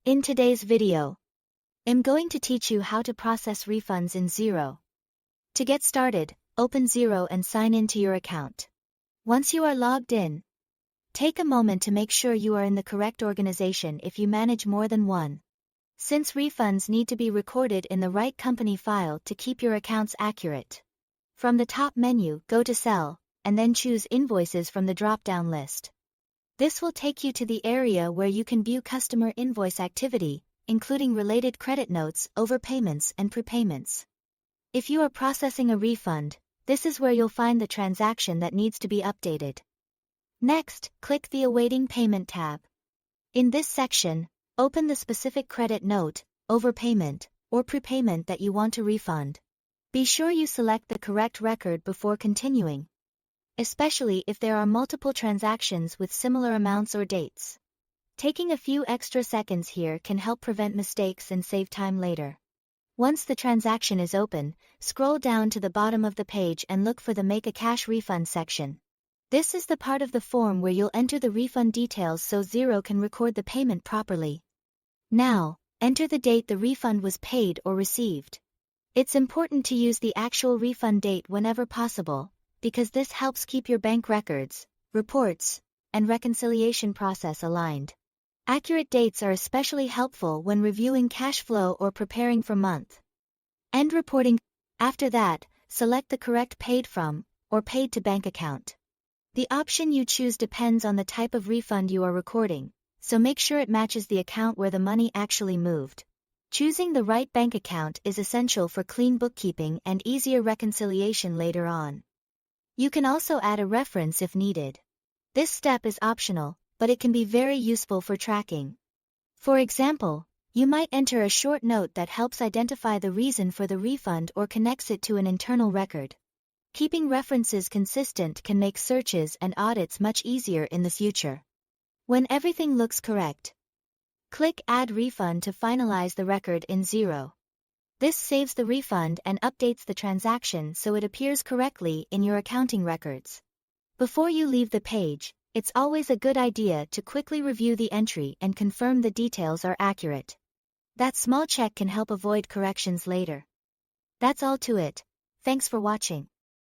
In today's video, I'm going to teach you how to process refunds in Xero. To get started, open Xero and sign into your account. Once you are logged in, take a moment to make sure you are in the correct organization if you manage more than one. Since refunds need to be recorded in the right company file to keep your accounts accurate. From the top menu, go to Cell, and then choose Invoices from the drop-down list. This will take you to the area where you can view customer invoice activity, including related credit notes, overpayments, and prepayments. If you are processing a refund, this is where you'll find the transaction that needs to be updated. Next, click the Awaiting Payment tab. In this section, open the specific credit note, overpayment, or prepayment that you want to refund. Be sure you select the correct record before continuing, especially if there are multiple transactions with similar amounts or dates. Taking a few extra seconds here can help prevent mistakes and save time later. Once the transaction is open, scroll down to the bottom of the page and look for the Make a Cash Refund section. This is the part of the form where you'll enter the refund details so Xero can record the payment properly. Now, enter the date the refund was paid or received. It's important to use the actual refund date whenever possible, because this helps keep your bank records, reports, and reconciliation process aligned. Accurate dates are especially helpful when reviewing cash flow or preparing for month-end reporting. After that, select the correct paid from or paid to bank account. The option you choose depends on the type of refund you are recording, so make sure it matches the account where the money actually moved. Choosing the right bank account is essential for clean bookkeeping and easier reconciliation later on. You can also add a reference if needed. This step is optional, but it can be very useful for tracking. For example, you might enter a short note that helps identify the reason for the refund or connects it to an internal record. Keeping references consistent can make searches and audits much easier in the future. When everything looks correct, click Add Refund to finalize the record in Xero. This saves the refund and updates the transaction so it appears correctly in your accounting records. Before you leave the page, it's always a good idea to quickly review the entry and confirm the details are accurate. That small check can help avoid corrections later. That's all to it. Thanks for watching.